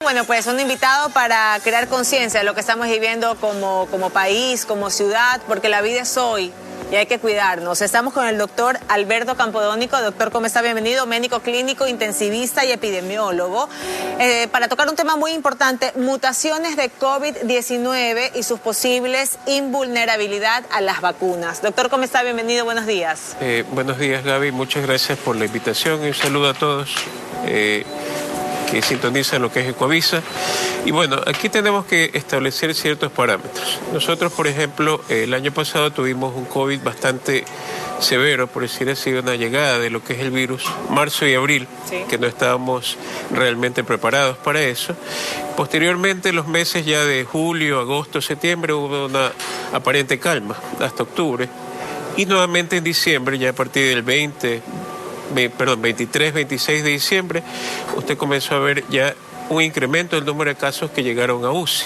Bueno, pues un invitado para crear conciencia de lo que estamos viviendo como país, como ciudad, porque la vida es hoy y hay que cuidarnos. Estamos con el doctor Alberto Campodónico. Doctor, ¿cómo está? Bienvenido, médico clínico, intensivista y epidemiólogo, para tocar un tema muy importante, mutaciones de COVID-19 y sus posibles invulnerabilidad a las vacunas. Doctor, ¿cómo está? Bienvenido, buenos días. Buenos días, Gaby, muchas gracias por la invitación y un saludo a todos que sintonizan lo que es Ecovisa. Y bueno, aquí tenemos que establecer ciertos parámetros. Nosotros, por ejemplo, el año pasado tuvimos un COVID bastante severo, por decir así, una llegada de lo que es el virus, marzo y abril, sí, que no estábamos realmente preparados para eso. Posteriormente, los meses ya de julio, agosto, septiembre, hubo una aparente calma hasta octubre. Y nuevamente en diciembre, ya a partir del 23, 26 de diciembre, usted comenzó a ver ya un incremento del número de casos que llegaron a UCI.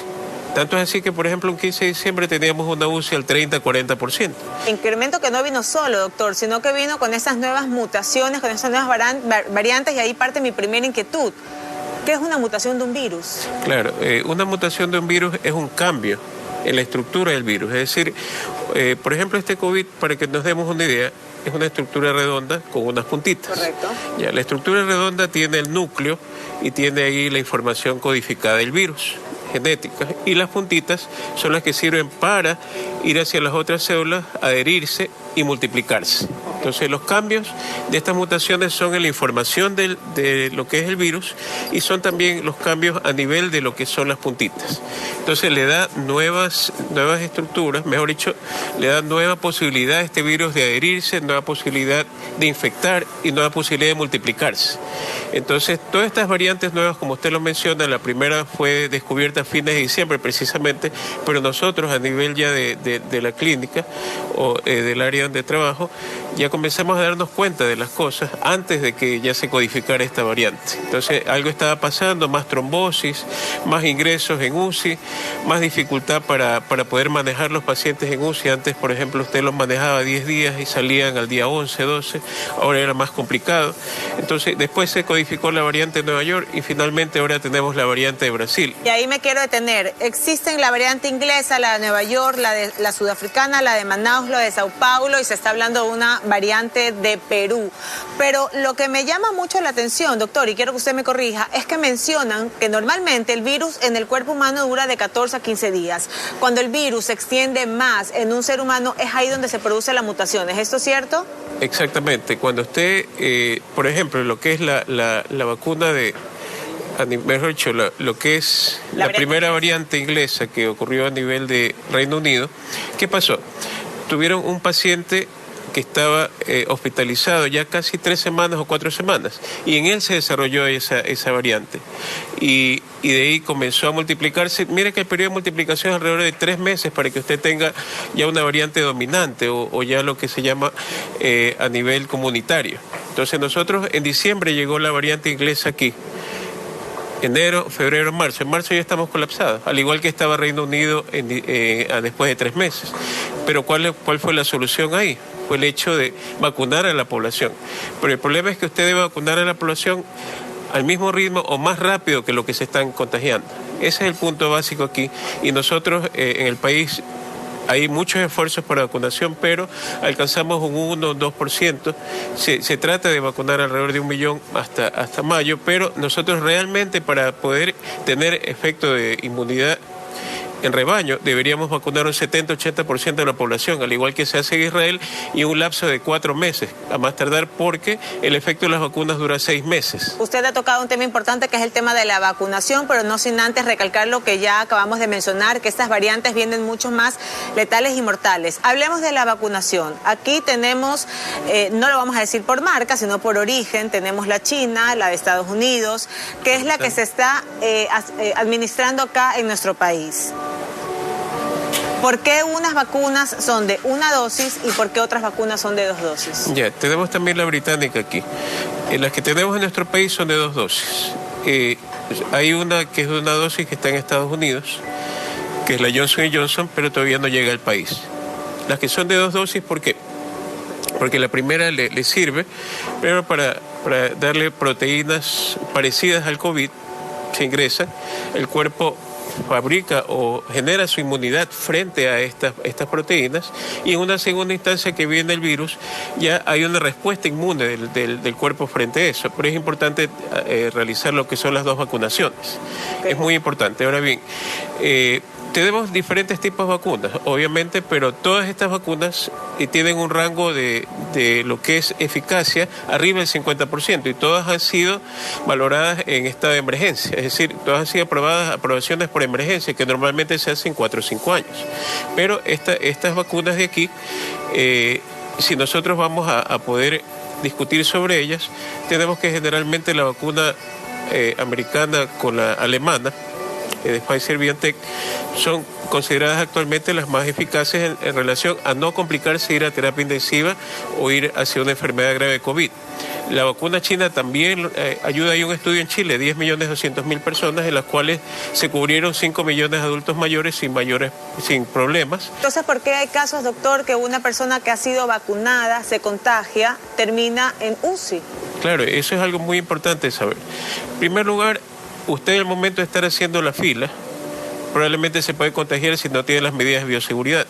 Tanto es así que, por ejemplo, un 15 de diciembre teníamos una UCI al 30-40%. Incremento que no vino solo, doctor, sino que vino con esas nuevas mutaciones, con esas nuevas variantes, y ahí parte mi primera inquietud. ¿Qué es una mutación de un virus? Claro, una mutación de un virus es un cambio en la estructura del virus. Es decir, por ejemplo, este COVID, para que nos demos una idea, es una estructura redonda con unas puntitas. Correcto. Ya, la estructura redonda tiene el núcleo y tiene ahí la información codificada del virus, genética, y las puntitas son las que sirven para ir hacia las otras células, adherirse y multiplicarse. Entonces, los cambios de estas mutaciones son en la información de lo que es el virus y son también los cambios a nivel de lo que son las puntitas. Entonces, le da nuevas estructuras, mejor dicho, le da nueva posibilidad a este virus de adherirse, nueva posibilidad de infectar y nueva posibilidad de multiplicarse. Entonces, todas estas variantes nuevas, como usted lo menciona, la primera fue descubierta a fines de diciembre precisamente, pero nosotros a nivel ya de la clínica o del área donde trabajo, ya comenzamos a darnos cuenta de las cosas antes de que ya se codificara esta variante. Entonces, algo estaba pasando, más trombosis, más ingresos en UCI, más dificultad para poder manejar los pacientes en UCI. Antes, por ejemplo, usted los manejaba 10 días y salían al día 11, 12, ahora era más complicado. Entonces, después se codificó la variante de Nueva York y finalmente ahora tenemos la variante de Brasil. Y ahí me quiero detener. Existen la variante inglesa, la de Nueva York, la sudafricana, la de Manaus, la de Sao Paulo, y se está hablando de una variante de Perú. Pero lo que me llama mucho la atención, doctor, y quiero que usted me corrija, es que mencionan que normalmente el virus en el cuerpo humano dura de 14 a 15 días. Cuando el virus se extiende más en un ser humano, es ahí donde se produce la mutación. ¿Es esto cierto? Exactamente. Cuando usted, por ejemplo, lo que es la vacuna mejor dicho, lo que es la primera variante inglesa que ocurrió a nivel de Reino Unido, ¿qué pasó? Tuvieron un paciente que estaba hospitalizado ya casi 3 semanas o 4 semanas, y en él se desarrolló esa variante. Y de ahí comenzó a multiplicarse. Mire que el periodo de multiplicación es alrededor de 3 meses para que usted tenga ya una variante dominante o ya lo que se llama a nivel comunitario. Entonces nosotros en diciembre llegó la variante inglesa aquí. Enero, febrero, marzo. En marzo ya estamos colapsados, al igual que estaba Reino Unido después de 3 meses. Pero ¿cuál fue la solución ahí? Fue el hecho de vacunar a la población. Pero el problema es que usted debe vacunar a la población al mismo ritmo o más rápido que lo que se están contagiando. Ese es el punto básico aquí. Y nosotros en el país hay muchos esfuerzos para vacunación, pero alcanzamos un 1 o 2%. Se trata de vacunar alrededor de 1 millón hasta mayo, pero nosotros realmente para poder tener efecto de inmunidad en rebaño deberíamos vacunar un 70-80% de la población, al igual que se hace en Israel, y un lapso de 4 meses, a más tardar, porque el efecto de las vacunas dura 6 meses. Usted ha tocado un tema importante que es el tema de la vacunación, pero no sin antes recalcar lo que ya acabamos de mencionar, que estas variantes vienen mucho más letales y mortales. Hablemos de la vacunación. Aquí tenemos, no lo vamos a decir por marca, sino por origen, tenemos la China, la de Estados Unidos, que es la que se está administrando acá en nuestro país. ¿Por qué unas vacunas son de 1 dosis y por qué otras vacunas son de 2 dosis? Ya, tenemos también la británica aquí. Las que tenemos en nuestro país son de 2 dosis. Hay una que es de 1 dosis que está en Estados Unidos, que es la Johnson & Johnson, pero todavía no llega al país. Las que son de 2 dosis, ¿por qué? Porque la primera le sirve, primero para darle proteínas parecidas al COVID, se ingresan, el cuerpo fabrica o genera su inmunidad frente a estas proteínas, y en una segunda instancia que viene el virus ya hay una respuesta inmune del cuerpo frente a eso. Pero es importante realizar lo que son las dos vacunaciones. Okay. Es muy importante. Ahora bien, tenemos diferentes tipos de vacunas, obviamente, pero todas estas vacunas tienen un rango de lo que es eficacia arriba del 50%, y todas han sido valoradas en estado de emergencia, es decir, todas han sido aprobaciones por emergencia, que normalmente se hacen 4 o 5 años. Pero estas vacunas de aquí, si nosotros vamos a poder discutir sobre ellas, tenemos que generalmente la vacuna americana con la alemana, de Pfizer-BioNTech, son consideradas actualmente las más eficaces en relación a no complicarse, ir a terapia intensiva o ir hacia una enfermedad grave de COVID. La vacuna china también ayuda. Hay un estudio en Chile, 10.200.000 personas, en las cuales se cubrieron 5 millones de adultos mayores sin problemas. Entonces, ¿por qué hay casos, doctor, que una persona que ha sido vacunada se contagia, termina en UCI? Claro, eso es algo muy importante saber. En primer lugar, usted en el momento de estar haciendo la fila, probablemente se puede contagiar si no tiene las medidas de bioseguridad.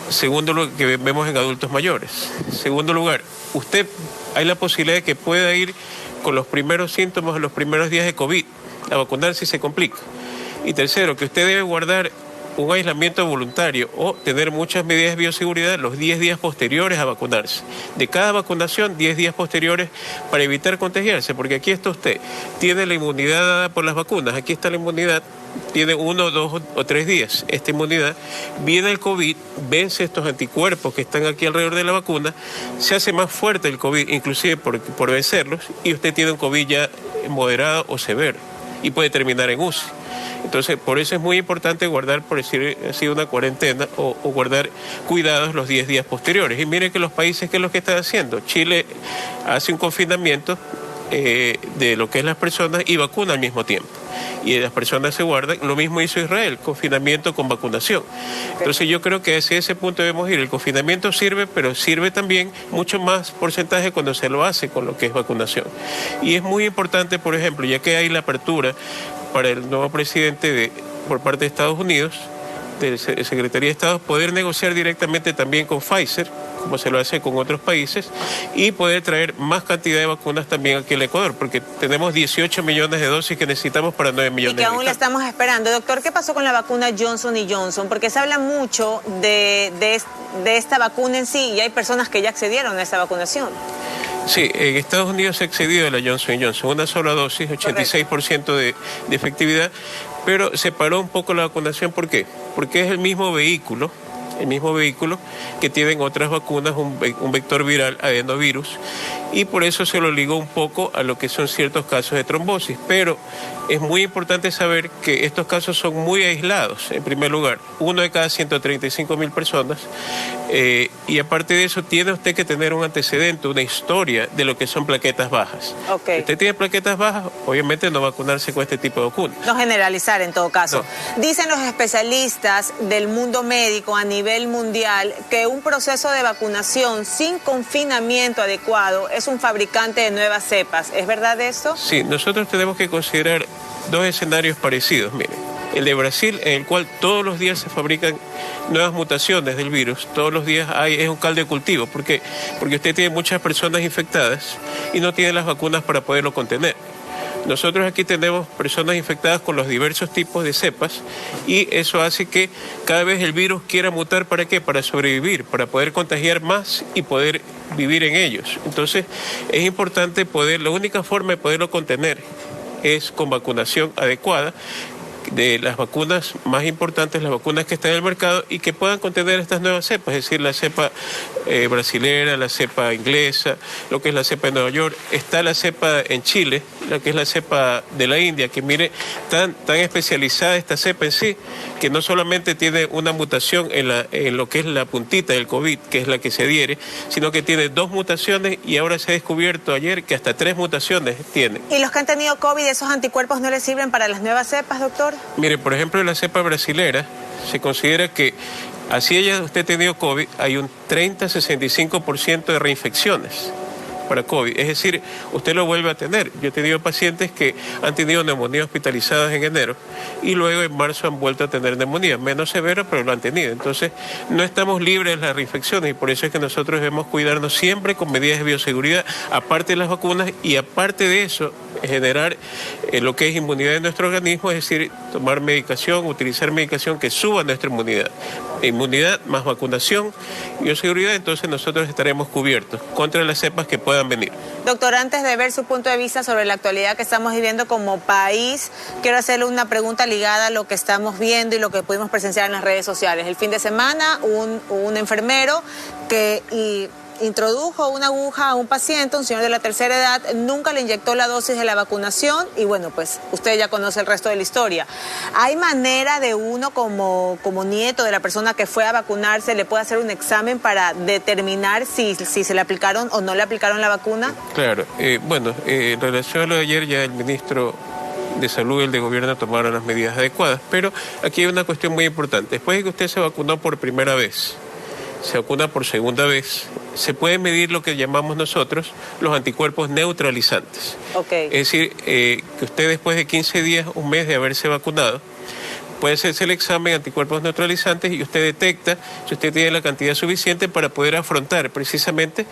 Segundo, lo que vemos en adultos mayores. Segundo lugar, usted hay la posibilidad de que pueda ir con los primeros síntomas en los primeros días de COVID a vacunarse si se complica. Y tercero, que usted debe guardar un aislamiento voluntario o tener muchas medidas de bioseguridad los 10 días posteriores a vacunarse. De cada vacunación, 10 días posteriores para evitar contagiarse, porque aquí está usted, tiene la inmunidad dada por las vacunas, aquí está la inmunidad, tiene 1, 2 o 3 días esta inmunidad, viene el COVID, vence estos anticuerpos que están aquí alrededor de la vacuna, se hace más fuerte el COVID, inclusive por vencerlos, y usted tiene un COVID ya moderado o severo y puede terminar en UCI. Entonces, por eso es muy importante guardar, por decir así, una cuarentena o guardar cuidados los 10 días posteriores. Y miren que los países, ¿qué es lo que están haciendo? Chile hace un confinamiento de lo que es las personas y vacuna al mismo tiempo. Y las personas se guardan. Lo mismo hizo Israel, confinamiento con vacunación. Entonces yo creo que hacia ese punto debemos ir. El confinamiento sirve, pero sirve también mucho más porcentaje cuando se lo hace con lo que es vacunación. Y es muy importante, por ejemplo, ya que hay la apertura para el nuevo presidente por parte de Estados Unidos, de Secretaría de Estado, poder negociar directamente también con Pfizer, como se lo hace con otros países, y poder traer más cantidad de vacunas también aquí al Ecuador, porque tenemos 18 millones de dosis que necesitamos para 9 millones de habitantes. Y que aún la estamos esperando. Doctor, ¿qué pasó con la vacuna Johnson & Johnson? Porque se habla mucho de esta vacuna en sí, y hay personas que ya accedieron a esta vacunación. Sí, en Estados Unidos se ha excedido a la Johnson & Johnson, una sola dosis, 86% de efectividad, pero se paró un poco la vacunación. ¿Por qué? Porque es el mismo vehículo que tienen otras vacunas, un vector viral, adenovirus, y por eso se lo ligó un poco a lo que son ciertos casos de trombosis. Pero es muy importante saber que estos casos son muy aislados, en primer lugar, 1 de cada 135.000 personas, y aparte de eso tiene usted que tener un antecedente, una historia de lo que son plaquetas bajas. Okay. Si usted tiene plaquetas bajas, obviamente no vacunarse con este tipo de vacunas. No generalizar en todo caso. No. Dicen los especialistas del mundo médico a nivel mundial que un proceso de vacunación sin confinamiento adecuado es un fabricante de nuevas cepas. ¿Es verdad eso? Sí, nosotros tenemos que considerar dos escenarios parecidos, miren. El de Brasil, en el cual todos los días se fabrican nuevas mutaciones del virus, todos los días es un caldo de cultivo. ¿Por qué? Porque usted tiene muchas personas infectadas y no tiene las vacunas para poderlo contener. Nosotros aquí tenemos personas infectadas con los diversos tipos de cepas, y eso hace que cada vez el virus quiera mutar. ¿Para qué? Para sobrevivir, para poder contagiar más y poder vivir en ellos. Entonces es importante la única forma de poderlo contener es con vacunación adecuada de las vacunas más importantes, las vacunas que están en el mercado y que puedan contener estas nuevas cepas, es decir, la cepa brasilera, la cepa inglesa, lo que es la cepa de Nueva York. Está la cepa en Chile, lo que es la cepa de la India, que mire, tan especializada esta cepa en sí, que no solamente tiene una mutación en lo que es la puntita del COVID, que es la que se adhiere, sino que tiene 2 mutaciones, y ahora se ha descubierto ayer que hasta 3 mutaciones tiene. ¿Y los que han tenido COVID, esos anticuerpos no les sirven para las nuevas cepas, doctor? Mire, por ejemplo, en la cepa brasilera se considera que así haya usted tenido COVID, hay un 30-65% de reinfecciones. para COVID. Es decir, usted lo vuelve a tener. Yo he tenido pacientes que han tenido neumonía hospitalizadas en enero y luego en marzo han vuelto a tener neumonía, menos severa, pero lo han tenido. Entonces, no estamos libres de las reinfecciones y por eso es que nosotros debemos cuidarnos siempre con medidas de bioseguridad, aparte de las vacunas y aparte de eso, generar lo que es inmunidad de nuestro organismo, es decir, tomar medicación, utilizar medicación que suba nuestra inmunidad. Inmunidad más vacunación, bioseguridad, entonces nosotros estaremos cubiertos contra las cepas que puedan venir. Doctor, antes de ver su punto de vista sobre la actualidad que estamos viviendo como país, quiero hacerle una pregunta ligada a lo que estamos viendo y lo que pudimos presenciar en las redes sociales. El fin de semana, un enfermero que introdujo una aguja a un paciente, un señor de la tercera edad, nunca le inyectó la dosis de la vacunación y bueno, pues usted ya conoce el resto de la historia. ¿Hay manera de uno como nieto de la persona que fue a vacunarse, le puede hacer un examen para determinar si se le aplicaron o no le aplicaron la vacuna? Claro, en relación a lo de ayer ya el ministro de Salud y el de Gobierno tomaron las medidas adecuadas, pero aquí hay una cuestión muy importante. Después de que usted se vacunó por primera vez, se vacuna por segunda vez, se puede medir lo que llamamos nosotros los anticuerpos neutralizantes. Okay. Es decir, que usted después de 15 días, un mes de haberse vacunado, puede hacerse el examen de anticuerpos neutralizantes y usted detecta si usted tiene la cantidad suficiente para poder afrontar precisamente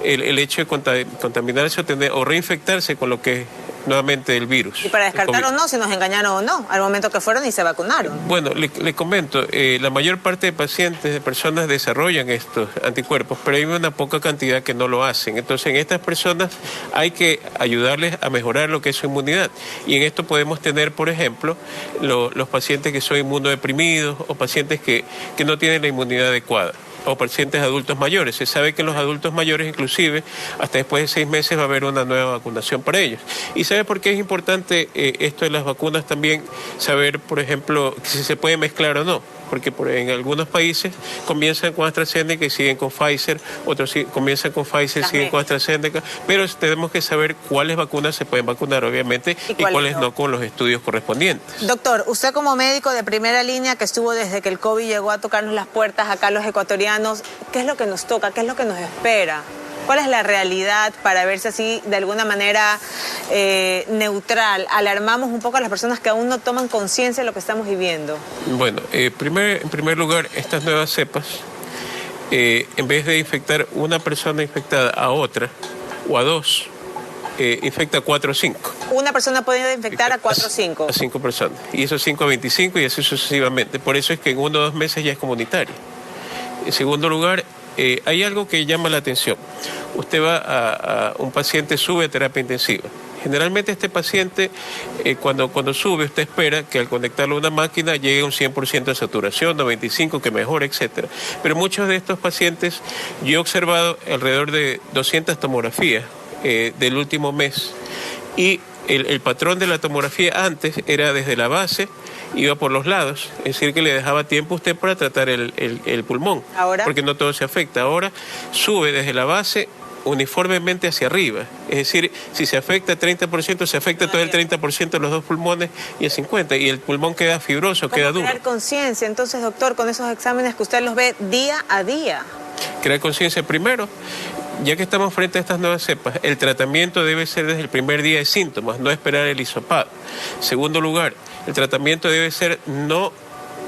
el hecho de contaminarse o reinfectarse con lo que es nuevamente el virus. Y para descartar o no, si nos engañaron o no, al momento que fueron y se vacunaron. Bueno, le comento, la mayor parte de pacientes, de personas desarrollan estos anticuerpos, pero hay una poca cantidad que no lo hacen. Entonces, en estas personas hay que ayudarles a mejorar lo que es su inmunidad. Y en esto podemos tener, por ejemplo, los pacientes que son inmunodeprimidos o pacientes que no tienen la inmunidad adecuada, o pacientes adultos mayores. Se sabe que en los adultos mayores, inclusive, hasta después de 6 meses va a haber una nueva vacunación para ellos. ¿Y sabe por qué es importante esto de las vacunas también? Saber, por ejemplo, si se puede mezclar o no. Porque en algunos países comienzan con AstraZeneca y siguen con Pfizer, otros comienzan con Pfizer y siguen con AstraZeneca, pero tenemos que saber cuáles vacunas se pueden vacunar, obviamente, y cuáles no con los estudios correspondientes. Doctor, usted como médico de primera línea que estuvo desde que el COVID llegó a tocarnos las puertas acá los ecuatorianos, ¿qué es lo que nos toca? ¿Qué es lo que nos espera? ¿Cuál es la realidad para verse así de alguna manera neutral? Alarmamos un poco a las personas que aún no toman conciencia de lo que estamos viviendo. Bueno, en primer lugar, estas nuevas cepas, en vez de infectar una persona infectada a otra o a dos, infecta a 4 o 5. Una persona puede infectar a 4 o 5. A 5 personas. Y esos 5 a 25 y así sucesivamente. Por eso es que en 1 o 2 meses ya es comunitario. En segundo lugar, hay algo que llama la atención. Usted va a un paciente sube a terapia intensiva. Generalmente este paciente, cuando sube, usted espera que al conectarlo a una máquina llegue a un 100% de saturación, 95%, que mejore, etc. Pero muchos de estos pacientes, yo he observado alrededor de 200 tomografías del último mes. Y el patrón de la tomografía antes era desde la base, iba por los lados, es decir, que le dejaba tiempo a usted para tratar el pulmón. ¿Ahora? Porque no todo se afecta. Ahora sube desde la base uniformemente hacia arriba. Es decir, si se afecta 30%, se afecta todo el 30% de los 2 pulmones y el 50%. Y el pulmón queda fibroso, queda duro. Crear conciencia, entonces, doctor, con esos exámenes que usted los ve día a día. Crear conciencia primero. Ya que estamos frente a estas nuevas cepas, el tratamiento debe ser desde el primer día de síntomas, no esperar el hisopado. Segundo lugar, el tratamiento debe ser no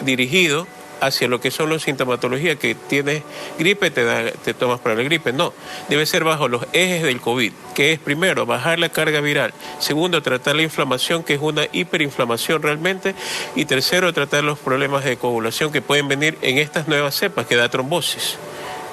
dirigido hacia lo que son las sintomatologías, que tienes gripe, te tomas para la gripe. No, debe ser bajo los ejes del COVID, que es primero bajar la carga viral, segundo tratar la inflamación, que es una hiperinflamación realmente, y tercero tratar los problemas de coagulación que pueden venir en estas nuevas cepas, que da trombosis.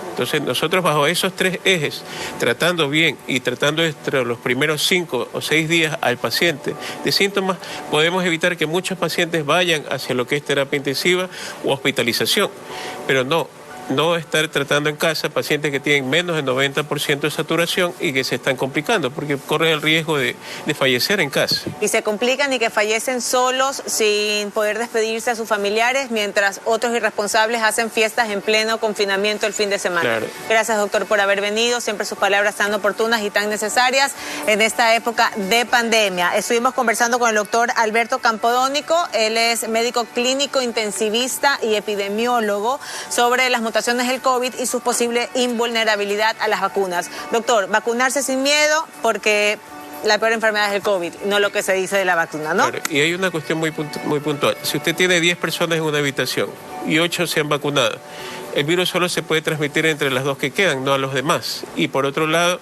Entonces nosotros bajo esos 3 ejes, tratando bien y tratando entre los primeros 5 o 6 días al paciente de síntomas, podemos evitar que muchos pacientes vayan hacia lo que es terapia intensiva o hospitalización, pero no estar tratando en casa pacientes que tienen menos del 90% de saturación y que se están complicando porque corren el riesgo de fallecer en casa. Y se complican y que fallecen solos sin poder despedirse a sus familiares mientras otros irresponsables hacen fiestas en pleno confinamiento el fin de semana. Claro. Gracias, doctor, por haber venido. Siempre sus palabras tan oportunas y tan necesarias en esta época de pandemia. Estuvimos conversando con el doctor Alberto Campodónico. Él es médico clínico, intensivista y epidemiólogo sobre las mutaciones mutaciones del COVID y su posible invulnerabilidad a las vacunas. Doctor, vacunarse sin miedo porque la peor enfermedad es el COVID, no lo que se dice de la vacuna, ¿no? Claro, y hay una cuestión muy puntual. Si usted tiene 10 personas en una habitación y 8 se han vacunado, el virus solo se puede transmitir entre las 2 que quedan, no a los demás. Y por otro lado,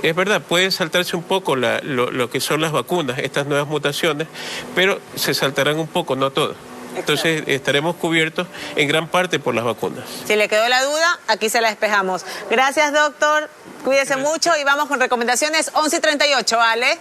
es verdad, pueden saltarse un poco lo que son las vacunas, estas nuevas mutaciones, pero se saltarán un poco, no todo. Entonces estaremos cubiertos en gran parte por las vacunas. Si le quedó la duda, aquí se la despejamos. Gracias, doctor. Cuídese mucho y vamos con recomendaciones 11:38, ¿vale?